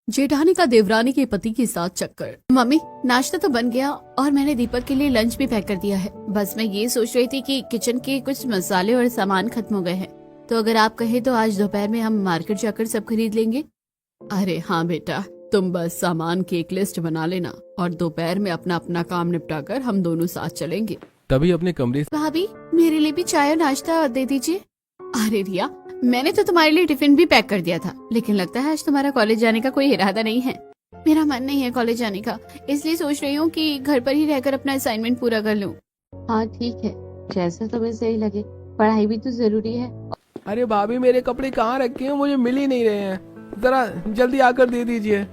जेठानी का देवरानी के पति के साथ चक्कर। मम्मी, नाश्ता तो बन गया और मैंने दीपक के लिए लंच भी पैक कर दिया है। बस मैं ये सोच रही थी कि किचन के कुछ मसाले और सामान खत्म हो गए हैं, तो अगर आप कहे तो आज दोपहर में हम मार्केट जाकर सब खरीद लेंगे। अरे हाँ बेटा, तुम बस सामान की एक लिस्ट बना लेना और दोपहर में अपना अपना काम निपटा कर हम दोनों साथ चलेंगे। तभी अपने कमरे से भाभी, मेरे लिए भी चाय और नाश्ता दे दीजिए। अरे रिया, मैंने तो तुम्हारे लिए टिफिन भी पैक कर दिया था, लेकिन लगता है आज तुम्हारा कॉलेज जाने का कोई इरादा नहीं है। मेरा मन नहीं है कॉलेज जाने का, इसलिए सोच रही हूँ कि घर पर ही रहकर अपना असाइनमेंट पूरा कर लूँ। हाँ ठीक है, जैसा तुम्हें सही लगे, पढ़ाई भी तो जरूरी है। अरे भाभी, मेरे कपड़े कहाँ रखे हैं? मुझे मिल ही नहीं रहे हैं, जरा जल्दी आकर दे दीजिए।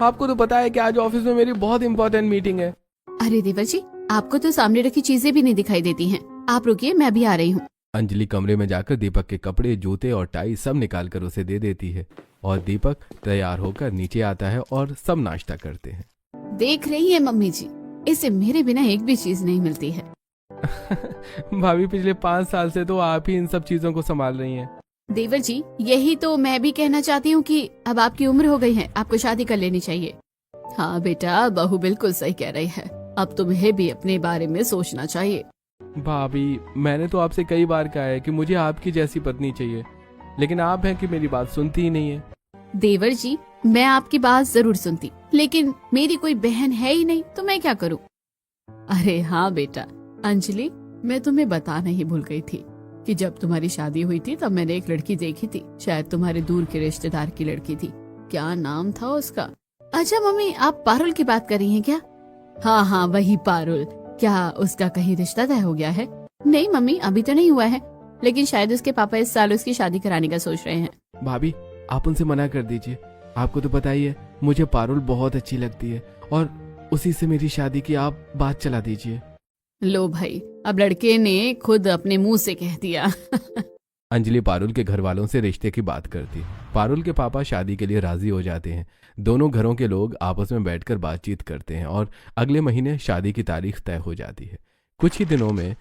आपको तो पता है कि आज ऑफिस में मेरी बहुत इंपॉर्टेंट मीटिंग है। अरे देवर जी, आपको तो सामने रखी चीजें भी नहीं दिखाई देती हैं। आप रुकिए, मैं भी आ रही हूँ। अंजलि कमरे में जाकर दीपक के कपड़े, जूते और टाई सब निकाल कर उसे दे देती है और दीपक तैयार होकर नीचे आता है और सब नाश्ता करते हैं। देख रही है मम्मी जी, इसे मेरे बिना एक भी चीज नहीं मिलती है। भाभी, पिछले 5 साल से तो आप ही इन सब चीजों को संभाल रही हैं। देवर जी, यही तो मैं भी कहना चाहती हूँ कि अब आपकी उम्र हो गई है, आपको शादी कर लेनी चाहिए। हाँ बेटा, बहू बिल्कुल सही कह रही है, अब तुम्हें भी अपने बारे में सोचना चाहिए। भाभी, मैंने तो आपसे कई बार कहा है कि मुझे आपकी जैसी पत्नी चाहिए, लेकिन आप हैं कि मेरी बात सुनती ही नहीं है। देवर जी, मैं आपकी बात जरूर सुनती, लेकिन मेरी कोई बहन है ही नहीं, तो मैं क्या करूँ। अरे हाँ बेटा, अंजलि, मैं तुम्हें बताना ही भूल गई थी कि जब तुम्हारी शादी हुई थी तब मैंने एक लड़की देखी थी, शायद तुम्हारे दूर के रिश्तेदार की लड़की थी। क्या नाम था उसका? अच्छा मम्मी, आप पारुल की बात कर रही हैं क्या? हाँ हाँ, वही पारुल। क्या उसका कहीं रिश्ता तय हो गया है? नहीं मम्मी, अभी तो नहीं हुआ है, लेकिन शायद उसके पापा इस साल उसकी शादी कराने का सोच रहे हैं। भाभी, आप उनसे मना कर दीजिए। आपको तो पता ही है, मुझे पारुल बहुत अच्छी लगती है और उसी से मेरी शादी की आप बात चला दीजिए। लो भाई, अब लड़के ने खुद अपने मुंह से कह दिया। अंजलि पारुल के घर वालों से रिश्ते की बात करती। पारुल के पापा शादी के लिए राजी हो जाते हैं। दोनों घरों के लोग आपस में बैठकर बातचीत करते हैं और अगले महीने शादी की तारीख तय हो जाती है। कुछ ही दिनों में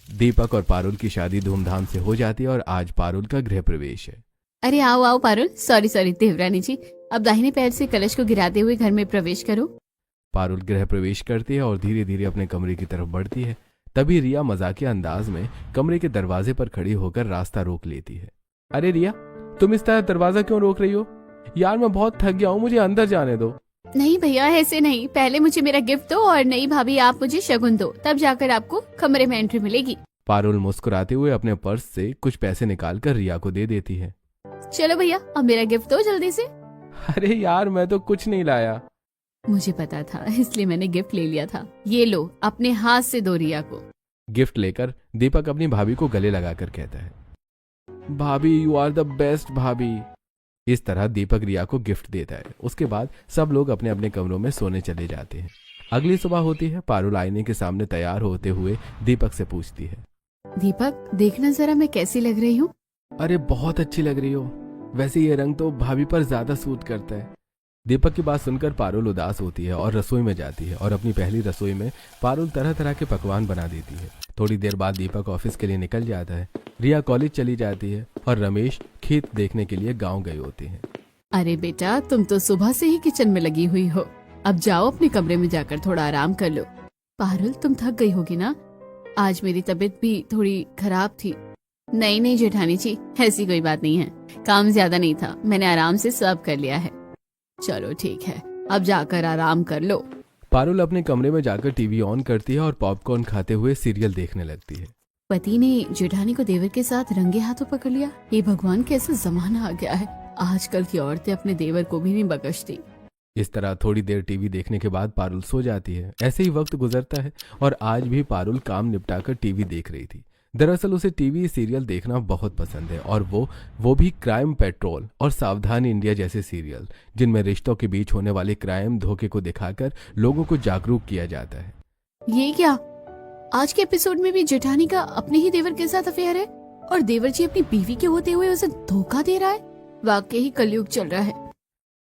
दीपक और पारुल की शादी धूमधाम से हो जाती है और आज पारुल का गृह प्रवेश है। अरे आओ आओ पारुल, सॉरी सॉरी देवरानी जी, अब दाहिने पैर से कलश को गिराते हुए घर में प्रवेश करो। पारुल गृह प्रवेश करती है और धीरे धीरे अपने कमरे की तरफ बढ़ती है। तभी रिया मजाकिया अंदाज में कमरे के दरवाजे पर खड़ी होकर रास्ता रोक लेती है। अरे रिया, तुम इस तरह दरवाजा क्यों रोक रही हो? यार, मैं बहुत थक गया हूँ, मुझे अंदर जाने दो। नहीं भैया, ऐसे नहीं, पहले मुझे मेरा गिफ्ट दो और नहीं भाभी आप मुझे शगुन दो, तब जाकर आपको कमरे में एंट्री मिलेगी। पारुल मुस्कुराते हुए अपने पर्स से कुछ पैसे निकालकर रिया को दे देती है। चलो भैया, अब मेरा गिफ्ट दो जल्दी से। अरे यार, मैं तो कुछ नहीं लाया। मुझे पता था, इसलिए मैंने गिफ्ट ले लिया था। ये लो, अपने हाथ से दो रिया को। गिफ्ट लेकर दीपक अपनी भाभी को गले लगाकर कहता है, भाभी, यू आर द बेस्ट भाभी। इस तरह दीपक रिया को गिफ्ट देता है। उसके बाद सब लोग अपने अपने कमरों में सोने चले जाते हैं। अगली सुबह होती है। पारुल आईने के सामने तैयार होते हुए दीपक से पूछती है, दीपक, देखना जरा मैं कैसी लग रही हूँ। अरे बहुत अच्छी लग रही हो, वैसे ये रंग तो भाभी पर ज्यादा सूट करता है। दीपक की बात सुनकर पारुल उदास होती है और रसोई में जाती है और अपनी पहली रसोई में पारुल तरह तरह के पकवान बना देती है। थोड़ी देर बाद दीपक ऑफिस के लिए निकल जाता है। रिया कॉलेज चली जाती है और रमेश खेत देखने के लिए गांव गए होते हैं। अरे बेटा, तुम तो सुबह से ही किचन में लगी हुई हो, अब जाओ अपने कमरे में जाकर थोड़ा आराम कर लो। पारुल, तुम थक गई होगी ना, आज मेरी तबीयत भी थोड़ी खराब थी। नहीं नहीं जेठानी जी, ऐसी कोई बात नहीं है, काम ज्यादा नहीं था, मैंने आराम से सर्व कर लिया है। चलो ठीक है, अब जाकर आराम कर लो। पारुल अपने कमरे में जाकर टीवी ऑन करती है और पॉपकॉर्न खाते हुए सीरियल देखने लगती है। पति ने जेठानी को देवर के साथ रंगे हाथों पकड़ लिया। ये भगवान, कैसा जमाना आ गया है, आजकल की औरतें अपने देवर को भी नहीं बख्शती। इस तरह थोड़ी देर टीवी देखने के बाद पारुल सो जाती है। ऐसे ही वक्त गुजरता है और आज भी पारुल काम निपटाकर टीवी देख रही थी। दरअसल उसे टीवी सीरियल देखना बहुत पसंद है और वो भी क्राइम पेट्रोल और सावधान इंडिया जैसे सीरियल, जिनमें रिश्तों के बीच होने वाले क्राइम धोखे को दिखाकर लोगों को जागरूक किया जाता है। ये क्या, आज के एपिसोड में भी जेठानी का अपने ही देवर के साथ अफेयर है और देवर जी अपनी बीवी के होते हुए उसे धोखा दे रहा है। वाकई ही कलयुग चल रहा है।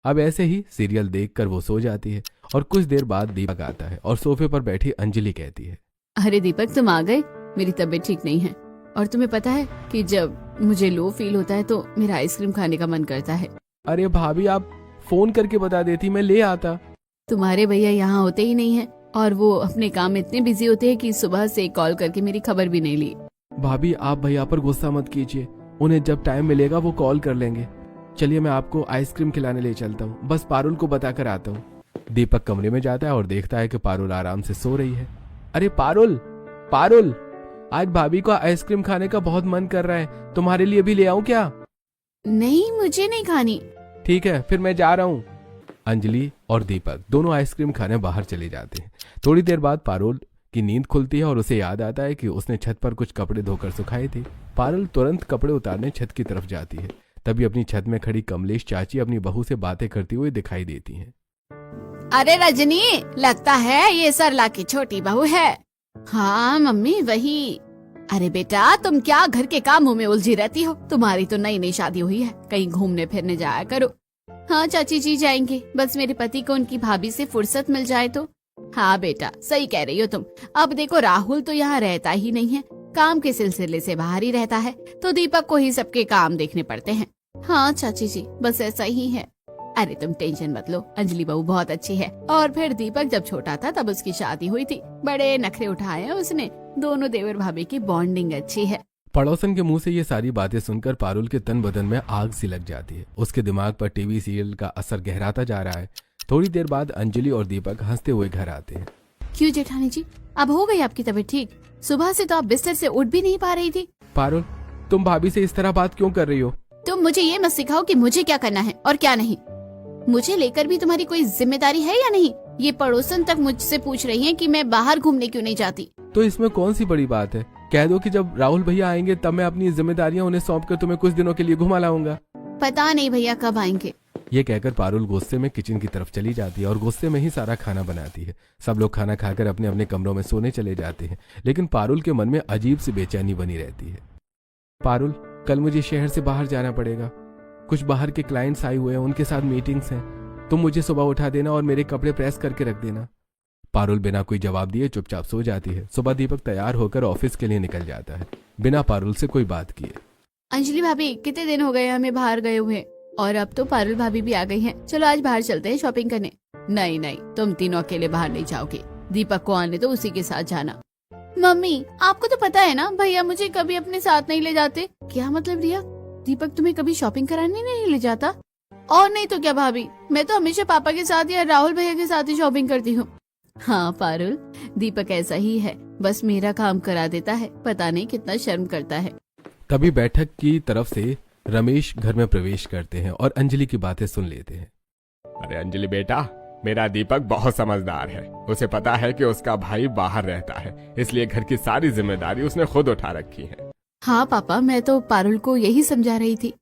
अब ऐसे ही सीरियल देखकर वो सो जाती है और कुछ देर बाद दीपक आता है और सोफे पर बैठी अंजलि कहती है, अरे दीपक, तुम आ गए, मेरी तबीयत ठीक नहीं है और तुम्हें पता है कि जब मुझे लो फील होता है तो मेरा आइसक्रीम खाने का मन करता है। अरे भाभी, आप फोन करके बता देती, मैं ले आता। तुम्हारे भैया यहाँ होते ही नहीं है और वो अपने काम में इतने बिजी होते हैं कि सुबह से कॉल करके मेरी खबर भी नहीं ली। भाभी आप भैया पर गुस्सा मत कीजिए, उन्हें जब टाइम मिलेगा वो कॉल कर लेंगे। चलिए मैं आपको आइसक्रीम खिलाने ले चलता हूँ, बस पारुल को बताकर आता हूँ। दीपक कमरे में जाता है और देखता है कि पारुल आराम से सो रही है। अरे पारुल, पारुल, आज भाभी को आइसक्रीम खाने का बहुत मन कर रहा है, तुम्हारे लिए भी ले आऊं क्या? नहीं, मुझे नहीं खानी। ठीक है फिर मैं जा रहा हूँ। अंजलि और दीपक दोनों आइसक्रीम खाने बाहर चले जाते हैं। थोड़ी देर बाद पारुल की नींद खुलती है और उसे याद आता है कि उसने छत पर कुछ कपड़े धोकर सुखाए थे। पारुल तुरंत कपड़े उतारने छत की तरफ जाती है। तभी अपनी छत में खड़ी कमलेश चाची अपनी बहू से बातें करती हुई दिखाई देती हैं। अरे रजनी, लगता है ये सरला की छोटी बहू है। हाँ मम्मी वही। अरे बेटा तुम क्या घर के कामों में उलझी रहती हो? तुम्हारी तो नई नई शादी हुई है, कहीं घूमने फिरने जाया करो। हाँ चाची जी जाएंगे, बस मेरे पति को उनकी भाभी से फुर्सत मिल जाए तो। हाँ बेटा सही कह रही हो तुम। अब देखो राहुल तो यहाँ रहता ही नहीं है, काम के सिलसिले से बाहर ही रहता है, तो दीपक को ही सबके काम देखने पड़ते हैं। हाँ चाची जी बस ऐसा ही है। अरे तुम टेंशन मत लो, अंजलि बहू बहुत अच्छी है। और फिर दीपक जब छोटा था तब उसकी शादी हुई थी, बड़े नखरे उठाए हैं उसने। दोनों देवर भाभी की बॉन्डिंग अच्छी है। पड़ोसन के मुंह से ये सारी बातें सुनकर पारुल के तन बदन में आग सी लग जाती है। उसके दिमाग पर टीवी सीरियल का असर गहराता जा रहा है। थोड़ी देर बाद अंजलि और दीपक हंसते हुए घर आते हैं। क्यों जेठानी जी, अब हो गई आपकी तबीयत ठीक? सुबह से तो आप बिस्तर से उठ भी नहीं पा रही थी। पारुल तुम भाभी से इस तरह बात क्यों कर रही हो? तुम मुझे ये मत सिखाओ कि मुझे क्या करना है और क्या नहीं। मुझे लेकर भी तुम्हारी कोई जिम्मेदारी है या नहीं? ये पड़ोसन तक मुझसे पूछ रही हैं कि मैं बाहर घूमने क्यों नहीं जाती। तो इसमें कौन सी बड़ी बात है? कह दो कि जब राहुल भैया आएंगे तब मैं अपनी जिम्मेदारियां उन्हें सौंप कर तुम्हें कुछ दिनों के लिए घुमा लाऊंगा। पता नहीं भैया कब आएंगे। ये कहकर पारुल गुस्से में किचन की तरफ चली जाती है और गुस्से में ही सारा खाना बनाती है। सब लोग खाना खाकर अपने अपने कमरों में सोने चले जाते हैं, लेकिन पारुल के मन में अजीब सी बेचैनी बनी रहती है। पारुल कल मुझे शहर से बाहर जाना पड़ेगा, कुछ बाहर के क्लाइंट्स आए हुए हैं, उनके साथ मीटिंग्स हैं। तुम मुझे सुबह उठा देना और मेरे कपड़े प्रेस करके रख देना। पारुल बिना कोई जवाब दिए चुपचाप सो जाती है। सुबह दीपक तैयार होकर ऑफिस के लिए निकल जाता है, बिना पारुल से कोई बात किए। अंजलि भाभी कितने दिन हो गए हमें बाहर गए हुए, और अब तो पारुल भाभी भी आ गई हैं। चलो आज बाहर चलते हैं शॉपिंग करने। नहीं नहीं, तुम तीनों अकेले बाहर नहीं जाओगे, दीपक को आने दो, उसी के साथ जाना। मम्मी आपको तो पता है ना भैया मुझे कभी अपने साथ नहीं ले जाते। क्या मतलब रिया, दीपक तुम्हें कभी शॉपिंग कराने नहीं ले जाता? और नहीं तो क्या भाभी, मैं तो हमेशा पापा के साथ या राहुल भैया के साथ ही शॉपिंग करती हूँ। हाँ पारुल, दीपक ऐसा ही है, बस मेरा काम करा देता है, पता नहीं कितना शर्म करता है। तभी बैठक की तरफ से रमेश घर में प्रवेश करते हैं और अंजलि की बातें सुन लेते हैं। अरे अंजलि बेटा, मेरा दीपक बहुत समझदार है। उसे पता है कि उसका भाई बाहर रहता है, इसलिए घर की सारी जिम्मेदारी उसने खुद उठा रखी है। हाँ पापा, मैं तो पारुल को यही समझा रही थी।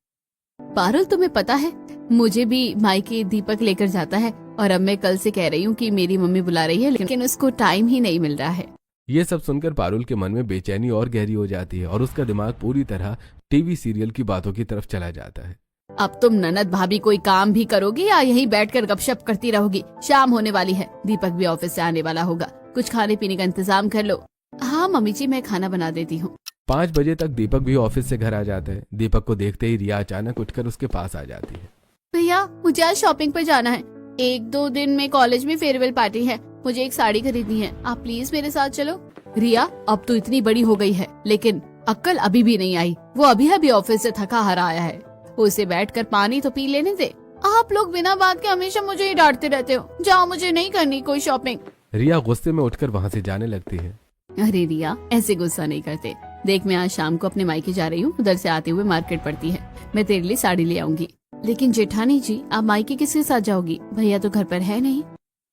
पारुल तुम्हें पता है मुझे भी मायके दीपक लेकर जाता है, और अब मैं कल से कह रही हूँ कि मेरी मम्मी बुला रही है, लेकिन उसको टाइम ही नहीं मिल रहा है। ये सब सुनकर पारुल के मन में बेचैनी और गहरी हो जाती है और उसका दिमाग पूरी तरह टीवी सीरियल की बातों की तरफ चला जाता है। अब तुम ननद भाभी कोई काम भी करोगी या यहीं बैठकर गपशप करती रहोगी? शाम होने वाली है, दीपक भी ऑफिस से आने वाला होगा, कुछ खाने पीने का इंतजाम कर लो। हाँ मम्मी जी, मैं खाना बना देती हूँ। 5 बजे तक दीपक भी ऑफिस से घर आ जाता है। दीपक को देखते ही रिया अचानक उठकर उसके पास आ जाती है। भैया मुझे आज शॉपिंग पर जाना है, 1-2 दिन में कॉलेज में फेयरवेल पार्टी है, मुझे एक साड़ी खरीदनी है, आप प्लीज मेरे साथ चलो। रिया अब तो इतनी बड़ी हो गई है, लेकिन अक्ल अभी भी नहीं आई। वो अभी अभी ऑफिस से थका हारा आया है, उसे बैठकर पानी तो पी लेने दे। आप लोग बिना बात के हमेशा मुझे ही डांटते रहते हो। जाओ, मुझे नहीं करनी कोई शॉपिंग। रिया गुस्से में उठकर वहाँ से जाने लगती है। अरे रिया, ऐसे गुस्सा नहीं करते। देख मैं आज शाम को अपने मायके जा रही हूँ, उधर से आते हुए मार्केट पड़ती है, मैं तेरे लिए साड़ी ले आऊंगी। लेकिन जेठानी जी, आप मायके किसके साथ जाओगी? भैया तो घर पर है नहीं।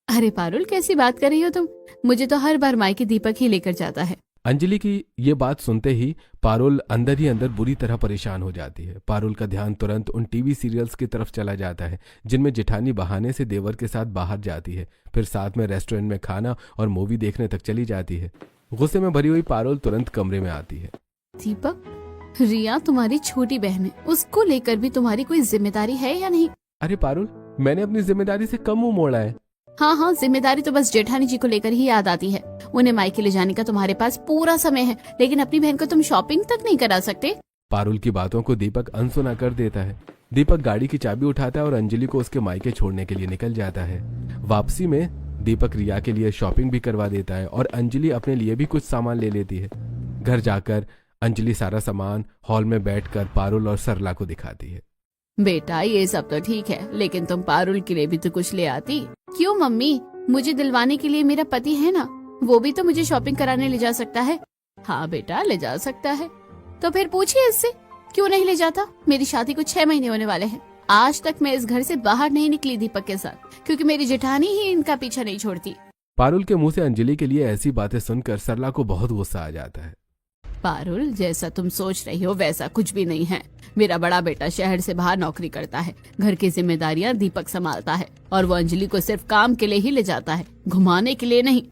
अरे पारुल, कैसी बात कर रही हो तुम? मुझे तो हर बार मायके दीपक ही लेकर जाता है। अंजलि की ये बात सुनते ही पारुल अंदर ही अंदर बुरी तरह परेशान हो जाती है। पारुल का ध्यान तुरंत उन टीवी सीरियल्स की तरफ चला जाता है जिनमें जेठानी बहाने से देवर के साथ बाहर जाती है, फिर साथ में रेस्टोरेंट में खाना और मूवी देखने तक चली जाती है। गुस्से में भरी हुई पारुल तुरंत कमरे में आती है। दीपक, रिया तुम्हारी छोटी बहन है, उसको लेकर भी तुम्हारी कोई जिम्मेदारी है या नहीं? अरे पारुल, मैंने अपनी जिम्मेदारी से कम मुंह मोड़ा है। हाँ, जिम्मेदारी तो बस जेठानी जी को लेकर ही याद आती है। उन्हें मायके ले जाने का तुम्हारे पास पूरा समय है, लेकिन अपनी बहन को तुम शॉपिंग तक नहीं करा सकते। पारुल की बातों को दीपक अनसुना कर देता है। दीपक गाड़ी की चाबी उठाता है और अंजलि को उसके मायके छोड़ने के लिए निकल जाता है। वापसी में दीपक रिया के लिए शॉपिंग भी करवा देता है और अंजलि अपने लिए भी कुछ सामान ले लेती है। घर जाकर अंजलि सारा सामान हॉल में बैठकर पारुल और सरला को दिखाती है। बेटा ये सब तो ठीक है, लेकिन तुम पारुल के लिए भी तो कुछ ले आती। क्यों मम्मी, मुझे दिलवाने के लिए मेरा पति है ना, वो भी तो मुझे शॉपिंग कराने ले जा सकता है। हाँ बेटा ले जा सकता है, तो फिर पूछिए इससे क्यों नहीं ले जाता। मेरी शादी को 6 महीने होने वाले हैं, आज तक मैं इस घर से बाहर नहीं निकली दीपक के साथ, क्योंकि मेरी जेठानी ही इनका पीछा नहीं छोड़ती। पारुल के मुंह से अंजलि के लिए ऐसी बातें सुनकर सरला को बहुत गुस्सा आ जाता है। पारुल, जैसा तुम सोच रही हो वैसा कुछ भी नहीं है। मेरा बड़ा बेटा शहर से बाहर नौकरी करता है, घर की जिम्मेदारियां दीपक संभालता है और वो अंजलि को सिर्फ काम के लिए ही ले जाता है, घुमाने के लिए नहीं।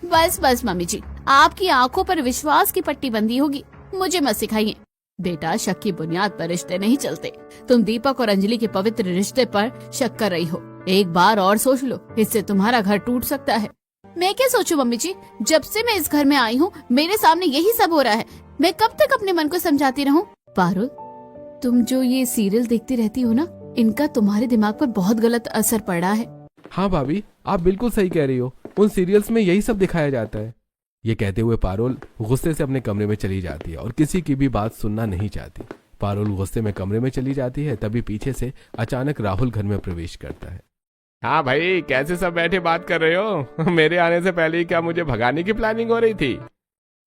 बस बस मम्मी जी, आपकी आंखों पर विश्वास की पट्टी बंदी होगी, मुझे मत सिखाइए। बेटा शक की बुनियाद पर रिश्ते नहीं चलते। तुम दीपक और अंजलि के पवित्र रिश्ते पर शक कर रही हो, एक बार और सोच लो, इससे तुम्हारा घर टूट सकता है। मैं क्या सोचूं मम्मी जी, जब से मैं इस घर में आई हूँ मेरे सामने यही सब हो रहा है, मैं कब तक अपने मन को समझाती रहूं। पारुल, तुम जो ये सीरियल देखती रहती हो ना, इनका तुम्हारे दिमाग पर बहुत गलत असर पड़ा है। हाँ भाभी, आप बिल्कुल सही कह रही हो, उन सीरियल्स में यही सब दिखाया जाता है। ये कहते हुए पारुल गुस्से से अपने कमरे में चली जाती है और किसी की भी बात सुनना नहीं चाहती। पारुल गुस्से में कमरे में चली जाती है, तभी पीछे से अचानक राहुल घर में प्रवेश करता है। हाँ भाई, कैसे सब बैठे बात कर रहे हो? मेरे आने से पहले ही क्या मुझे भगाने की प्लानिंग हो रही थी?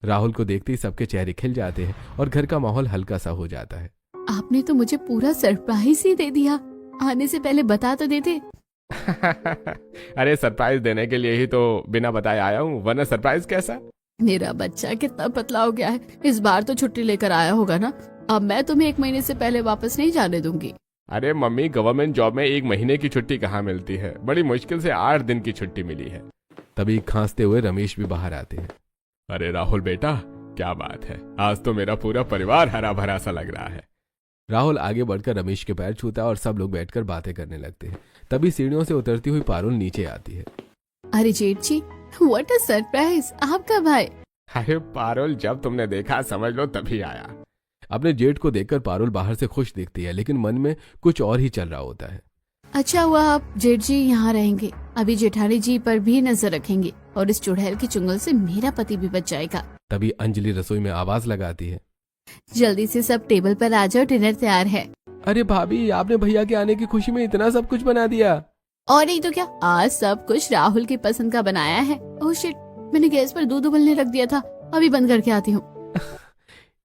राहुल को देखते ही सबके चेहरे खिल जाते हैं और घर का माहौल हल्का सा हो जाता है। आपने तो मुझे पूरा सरप्राइज ही दे दिया, आने से पहले बता तो देते। अरे सरप्राइज देने के लिए ही तो बिना बताए आया हूँ, वरना सरप्राइज कैसा? मेरा बच्चा कितना पतला हो गया है, इस बार तो छुट्टी लेकर आया होगा ना। अब मैं तुम्हें 1 महीने से पहले वापस नहीं जाने दूंगी। अरे मम्मी, गवर्नमेंट जॉब में 1 महीने की छुट्टी कहाँ मिलती है, बड़ी मुश्किल से 8 दिन की छुट्टी मिली है। तभी खांसते हुए रमेश भी बाहर आते हैं। अरे राहुल बेटा, क्या बात है, आज तो मेरा पूरा परिवार हरा भरा सा लग रहा है। राहुल आगे बढ़कर रमेश के पैर छूता है और सब लोग बैठकर बातें करने लगते हैं। तभी सीढ़ियों से उतरती हुई पारुल नीचे आती है। अरे जेठ जी, व्हाट अ सरप्राइज, आप कब आए? अरे पारुल, जब तुमने देखा समझ लो तभी आया। अपने जेठ को देखकर पारुल बाहर से खुश दिखती है, लेकिन मन में कुछ और ही चल रहा होता है। अच्छा हुआ आप जेठ जी यहाँ रहेंगे, अभी जेठानी जी पर भी नजर रखेंगे और इस चुड़ैल की चुंगल से मेरा पति भी बच जाएगा। तभी अंजलि रसोई में आवाज लगाती है। जल्दी से सब टेबल पर आ जाओ, डिनर तैयार है। अरे भाभी, आपने भैया के आने की खुशी में इतना सब कुछ बना दिया। और नहीं तो क्या, आज सब कुछ राहुल की पसंद का बनाया है। ओह शिट, मैंने गैस पर दूध उबलने रख दिया था, अभी बंद करके आती हूँ।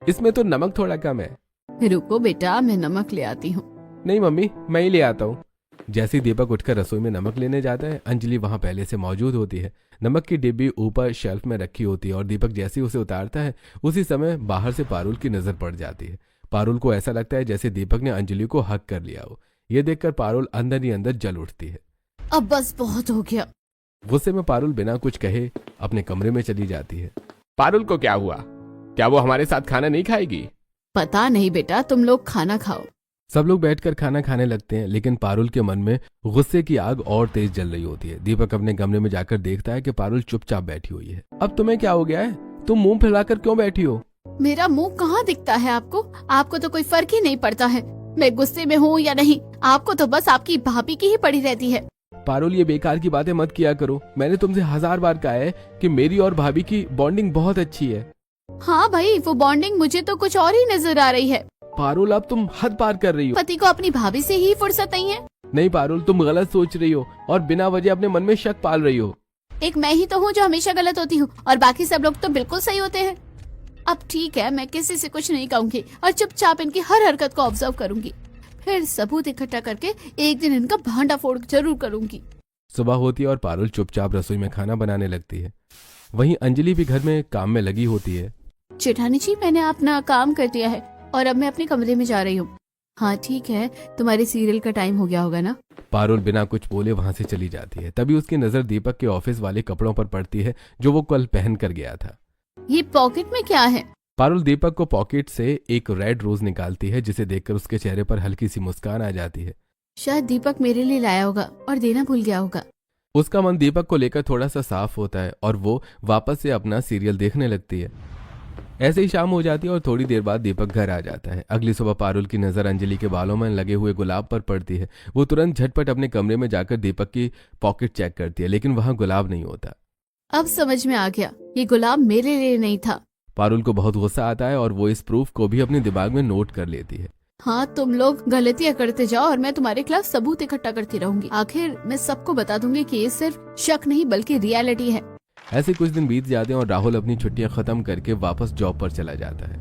इसमें तो नमक थोड़ा कम है। रुको बेटा, मैं नमक ले आती हूँ। नहीं मम्मी, मैं ही ले आता हूँ। जैसे ही दीपक उठकर रसोई में नमक लेने जाता है, अंजलि वहां पहले से मौजूद होती है। नमक की डिब्बी ऊपर शेल्फ में रखी होती है और दीपक जैसे ही उसे उतारता है, उसी समय बाहर से पारुल की नजर पड़ जाती है। पारुल को ऐसा लगता है जैसे दीपक ने अंजलि को हक कर लिया हो। ये देखकर पारुल अंदर ही अंदर जल उठती है। अब बस बहुत हो गया। गुस्से में पारुल बिना कुछ कहे अपने कमरे में चली जाती है। पारुल को क्या हुआ? क्या वो हमारे साथ खाना नहीं खाएगी? पता नहीं बेटा, तुम लोग खाना खाओ। सब लोग बैठकर खाना खाने लगते हैं, लेकिन पारुल के मन में गुस्से की आग और तेज जल रही होती है। दीपक अपने कमरे में जाकर देखता है कि पारुल चुपचाप बैठी हुई है। अब तुम्हें क्या हो गया है? तुम मुंह फैलाकर क्यों बैठी हो? मेरा मुंह कहाँ दिखता है आपको? आपको तो कोई फर्क ही नहीं पड़ता है, मैं गुस्से में हूँ या नहीं। आपको तो बस आपकी भाभी की ही पड़ी रहती है। पारुल, ये बेकार की बातें मत किया करो। मैंने तुमसे 1000 बार कहा है कि मेरी और भाभी की बॉन्डिंग बहुत अच्छी है। हाँ भाई, वो बॉन्डिंग मुझे तो कुछ और ही नजर आ रही है। पारुल, अब तुम हद पार कर रही हो। पति को अपनी भाभी से ही फुर्सत नहीं है। नहीं पारुल, तुम गलत सोच रही हो और बिना वजह अपने मन में शक पाल रही हो। एक मैं ही तो हूँ जो हमेशा गलत होती हूँ और बाकी सब लोग तो बिल्कुल सही होते हैं। अब ठीक है, मैं किसी से कुछ नहीं कहूँगी और चुपचाप इनकी हर हरकत को ऑब्जर्व करूंगी, फिर सबूत इकट्ठा करके एक दिन इनका भांडा फोड़ जरूर करूंगी। सुबह होती है और पारुल चुपचाप रसोई में खाना बनाने लगती है। वहीं अंजलि भी घर में काम में लगी होती है। जेठानी जी, मैंने अपना काम कर दिया है और अब मैं अपने कमरे में जा रही हूँ। हाँ ठीक है, तुम्हारे सीरियल का टाइम हो गया होगा ना। पारुल बिना कुछ बोले वहां से चली जाती है। तभी उसकी नजर दीपक के ऑफिस वाले कपड़ों पर पड़ती है जो वो कल पहन कर गया था। ये पॉकेट में क्या है? पारुल दीपक को पॉकेट से एक रेड रोज निकालती है, जिसे देखकर उसके चेहरे पर हल्की सी मुस्कान आ जाती है। शायद दीपक मेरे लिए लाया होगा और देना भूल गया होगा। उसका मन दीपक को लेकर थोड़ा सा साफ होता है और वो वापस से अपना सीरियल देखने लगती है। ऐसे ही शाम हो जाती है और थोड़ी देर बाद दीपक घर आ जाता है। अगली सुबह पारुल की नजर अंजलि के बालों में लगे हुए गुलाब पर पड़ती है। वो तुरंत झटपट अपने कमरे में जाकर दीपक की पॉकेट चेक करती है, लेकिन वहां गुलाब नहीं होता। अब समझ में आ गया, ये गुलाब मेरे लिए नहीं था। पारुल को बहुत गुस्सा आता है और वो इस प्रूफ को भी अपने दिमाग में नोट कर लेती है। हाँ, तुम लोग गलतियाँ करते जाओ और मैं तुम्हारे खिलाफ सबूत इकट्ठा करती रहूंगी। आखिर मैं सबको बता दूंगी कि ये सिर्फ शक नहीं बल्कि रियलिटी है। ऐसे कुछ दिन बीत जाते हैं और राहुल अपनी छुट्टियां खत्म करके वापस जॉब पर चला जाता है।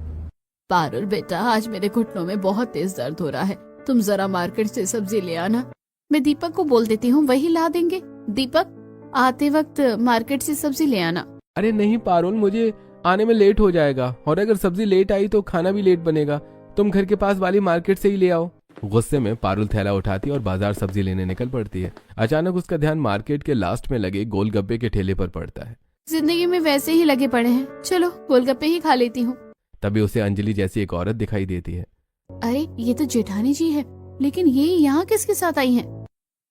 पारुल बेटा, आज मेरे घुटनों में बहुत तेज दर्द हो रहा है, तुम जरा मार्केट से सब्जी ले आना। मैं दीपक को बोल देती हूँ, वही ला देंगे। दीपक, आते वक्त मार्केट से सब्जी ले आना। अरे नहीं पारुल, मुझे आने में लेट हो जाएगा और अगर सब्जी लेट आई तो खाना भी लेट बनेगा। तुम घर के पास वाली मार्केट से ही ले आओ। गुस्से में पारुल थैला उठाती और बाजार सब्जी लेने निकल पड़ती है। अचानक उसका ध्यान मार्केट के लास्ट में लगे गोलगप्पे के ठेले पर पड़ता है। जिंदगी में वैसे ही लगे पड़े हैं, चलो गोलगप्पे ही खा लेती हूँ। तभी उसे अंजलि जैसी एक औरत दिखाई देती है। अरे ये तो जेठानी जी है, लेकिन ये यहाँ किसके साथ आई हैं?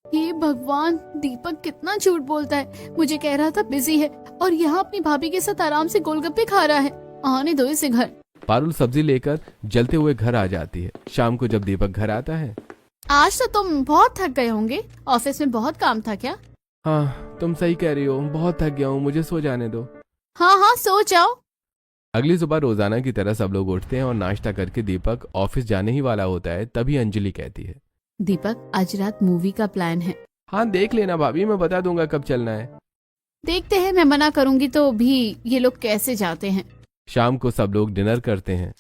हे भगवान, दीपक कितना झूठ बोलता है। मुझे कह रहा था बिजी है और यहाँ अपनी भाभी के साथ आराम से गोलगप्पे खा रहा है। आने दो इसे घर। पारुल सब्जी लेकर जलते हुए घर आ जाती है। शाम को जब दीपक घर आता है, आज तो तुम बहुत थक गए होंगे, ऑफिस में बहुत काम था क्या? हाँ तुम सही कह रही हो, बहुत थक गया हूँ, मुझे सो जाने दो। हाँ हाँ, सो जाओ। अगली सुबह रोजाना की तरह सब लोग उठते हैं और नाश्ता करके दीपक ऑफिस जाने ही वाला होता है। तभी अंजलि कहती है, दीपक, आज रात मूवी का प्लान है। हाँ देख लेना भाभी, मैं बता दूंगा कब चलना है। देखते हैं, मैं मना करूंगी तो भी ये लोग कैसे जाते हैं। शाम को सब लोग डिनर करते हैं।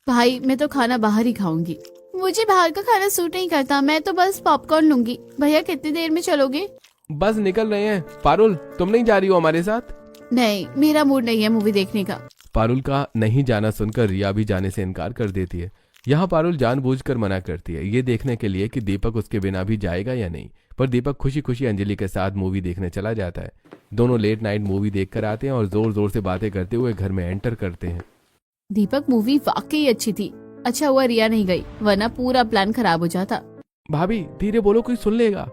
भाई, मैं तो खाना बाहर ही खाऊंगी। मुझे बाहर का खाना सूट नहीं करता, मैं तो बस पॉपकॉर्न लूंगी। भैया कितनी देर में चलोगे? बस निकल रहे हैं। पारुल, तुम नहीं जा रही हो हमारे साथ? नहीं, मेरा मूड नहीं है मूवी देखने का। पारुल का नहीं जाना सुनकर रिया भी जाने से इनकार कर देती है। यहाँ पारुल जानबूझकर मना करती है, ये देखने के लिए कि दीपक उसके बिना भी जाएगा या नहीं। पर दीपक खुशी खुशी अंजलि के साथ मूवी देखने चला जाता है। दोनों लेट नाइट मूवी देखकर आते हैं और जोर जोर से बातें करते हुए घर में एंटर करते हैं। दीपक, मूवी वाकई अच्छी थी। अच्छा हुआ रिया नहीं गई, वरना पूरा प्लान खराब हो जाता। भाभी धीरे बोलो, कोई सुन लेगा।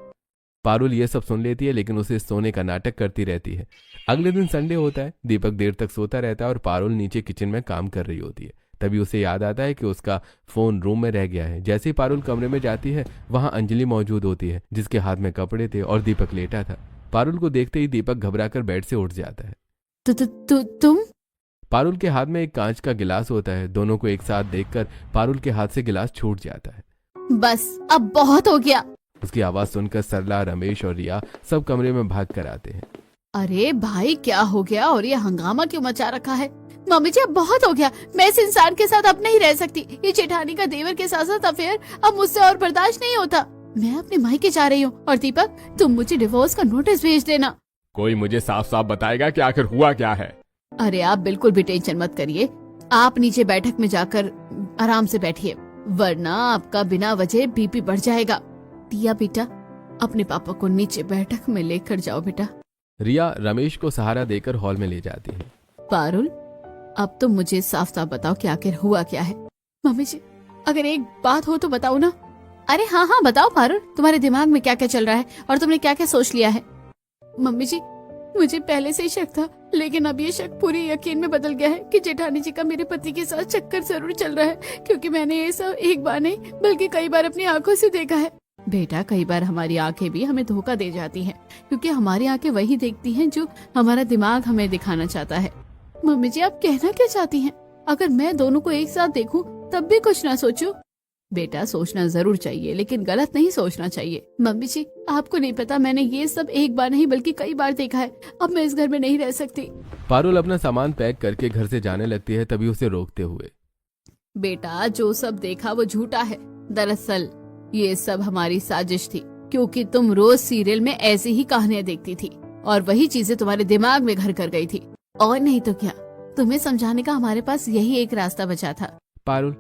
पारुल ये सब सुन लेती है, लेकिन उसे सोने का नाटक करती रहती है। अगले दिन संडे होता है। दीपक देर तक सोता रहता है और पारुल नीचे किचन में काम कर रही होती है। तभी उसे याद आता है कि उसका फोन रूम में रह गया है। जैसे ही पारुल कमरे में जाती है, वहां अंजलि मौजूद होती है, जिसके हाथ में कपड़े थे और दीपक लेटा था। पारुल को देखते ही दीपक घबराकर बेड से उठ जाता है। तुम? पारुल के हाथ में एक कांच का गिलास होता है। दोनों को एक साथ देखकर पारुल के हाथ से गिलास छूट जाता है। बस अब बहुत हो गया। उसकी आवाज सुनकर सरला, रमेश और रिया सब कमरे में भाग कर आते हैं। अरे भाई, क्या हो गया और ये हंगामा क्यों मचा रखा है? मम्मी जी, अब बहुत हो गया, मैं इस इंसान के साथ अब नहीं रह सकती। ये जेठानी का देवर के साथ साथ अफेयर अब मुझसे और बर्दाश्त नहीं होता। मैं अपने मायके जा रही हूँ और दीपक, तुम मुझे डिवोर्स का नोटिस भेज देना। कोई मुझे साफ साफ बताएगा कि आखिर हुआ क्या है? अरे आप बिल्कुल भी टेंशन मत करिए, आप नीचे बैठक में जाकर आराम से बैठिए, वरना आपका बिना वजह बीपी बढ़ जाएगा। दिया बेटा, अपने पापा को नीचे बैठक में लेकर जाओ बेटा। रिया रमेश को सहारा देकर हॉल में ले जाती है। पारुल, अब तुम मुझे साफ साफ बताओ कि आखिर हुआ क्या है। मम्मी जी, अगर एक बात हो तो बताओ ना। अरे हाँ हाँ बताओ पारुल, तुम्हारे दिमाग में क्या क्या चल रहा है और तुमने क्या क्या सोच लिया है? मम्मी जी, मुझे पहले से ही शक था, लेकिन अब ये शक पूरे यकीन में बदल गया है कि जेठानी जी का मेरे पति के साथ चक्कर जरूर चल रहा है, क्योंकि मैंने ये सब एक बार नहीं बल्कि कई बार अपनी आंखों से देखा है। बेटा, कई बार हमारी आंखें भी हमें धोखा दे जाती हैं, क्योंकि हमारी आंखें वही देखती हैं जो हमारा दिमाग हमें दिखाना चाहता है। मम्मी जी, आप कहना क्या चाहती हैं? अगर मैं दोनों को एक साथ देखूं तब भी कुछ ना सोचूं? बेटा, सोचना जरूर चाहिए, लेकिन गलत नहीं सोचना चाहिए। मम्मी जी, आपको नहीं पता, मैंने ये सब एक बार नहीं बल्कि कई बार देखा है। अब मैं इस घर में नहीं रह सकती। पारुल अपना सामान पैक करके घर से जाने लगती है, तभी उसे रोकते हुए, बेटा, जो सब देखा वो झूठा है। दरअसल ये सब हमारी साजिश थी, क्योंकि तुम रोज सीरियल में ऐसी ही कहानियां देखती थी और वही चीजें तुम्हारे दिमाग में घर कर गई थी। और नहीं तो क्या, तुम्हें समझाने का हमारे पास यही एक रास्ता बचा था। पारुल,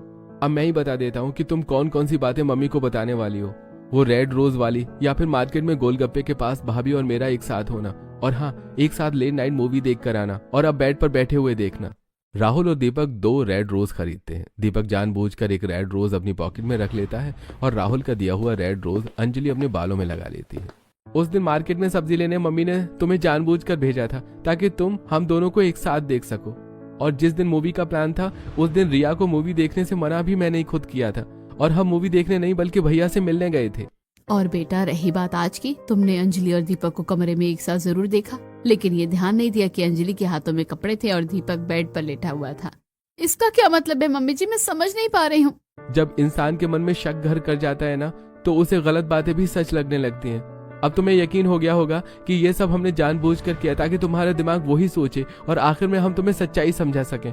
अब मैं ही बता देता हूँ कि तुम कौन कौन सी बातें मम्मी को बताने वाली हो। वो रेड रोज वाली, या फिर मार्केट में गोलगप्पे के पास भाभी और मेरा एक साथ होना, और हाँ, एक साथ लेट नाइट मूवी देख कर आना, और अब बेड पर बैठे हुए देखना। राहुल और दीपक 2 रेड रोज खरीदते हैं। दीपक जानबूझकर एक रेड रोज अपनी पॉकेट में रख लेता है और राहुल का दिया हुआ रेड रोज अंजलि अपने बालों में लगा लेती है। उस दिन मार्केट में सब्जी लेने मम्मी ने तुम्हें जानबूझकर भेजा था, ताकि तुम हम दोनों को एक साथ देख सको। और जिस दिन मूवी का प्लान था उस दिन रिया को मूवी देखने से मना भी मैंने ही खुद किया था, और हम मूवी देखने नहीं बल्कि भैया से मिलने गए थे। और बेटा रही बात आज की, तुमने अंजलि और दीपक को कमरे में एक साथ जरूर देखा, लेकिन ये ध्यान नहीं दिया कि अंजलि के हाथों में कपड़े थे और दीपक बेड पर लेटा हुआ था। इसका क्या मतलब है मम्मी जी, मैं समझ नहीं पा रही हूँ। जब इंसान के मन में शक घर कर जाता है ना, तो उसे गलत बातें भी सच लगने लगती हैं। अब तुम्हें यकीन हो गया होगा कि ये सब हमने जानबूझकर किया ताकि तुम्हारा दिमाग वही सोचे और आखिर में हम तुम्हें सच्चाई समझा सकें।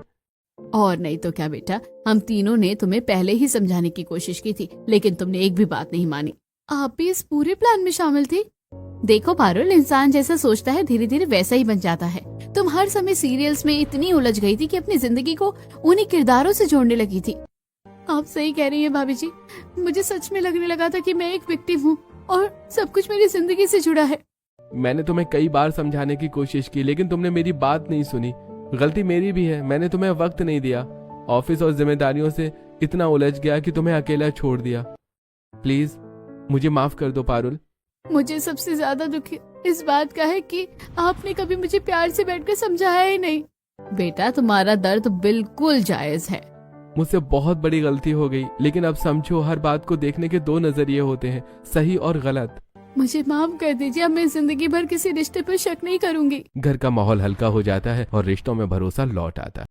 और नहीं तो क्या बेटा, हम तीनों ने तुम्हें पहले ही समझाने की कोशिश की थी, लेकिन तुमने एक भी बात नहीं मानी। आप भी इस पूरे प्लान में शामिल थी। देखो पारुल, इंसान जैसा सोचता है धीरे धीरे वैसा ही बन जाता है। तुम हर समय सीरियल्स में इतनी उलझ गई थी कि अपनी जिंदगी को उन्हीं किरदारों से जोड़ने लगी थी। आप सही कह रही हैं भाभी जी, मुझे सच में लगने लगा था कि मैं एक विक्टिम हूँ और सब कुछ मेरी जिंदगी से जुड़ा है। मैंने तुम्हें कई बार समझाने की कोशिश की, लेकिन तुमने मेरी बात नहीं सुनी। गलती मेरी भी है, मैंने तुम्हें वक्त नहीं दिया, ऑफिस और जिम्मेदारियों से इतना उलझ गया कि तुम्हें अकेला छोड़ दिया। प्लीज मुझे माफ कर दो पारुल। मुझे सबसे ज्यादा दुख इस बात का है कि आपने कभी मुझे प्यार से बैठकर समझाया ही नहीं। बेटा तुम्हारा दर्द बिल्कुल जायज है। मुझसे बहुत बड़ी गलती हो गई, लेकिन अब समझो हर बात को देखने के दो नजरिए होते हैं, सही और गलत। मुझे माफ कर दीजिए, अब मैं जिंदगी भर किसी रिश्ते पर शक नहीं करूंगी। घर का माहौल हल्का हो जाता है और रिश्तों में भरोसा लौट आता है।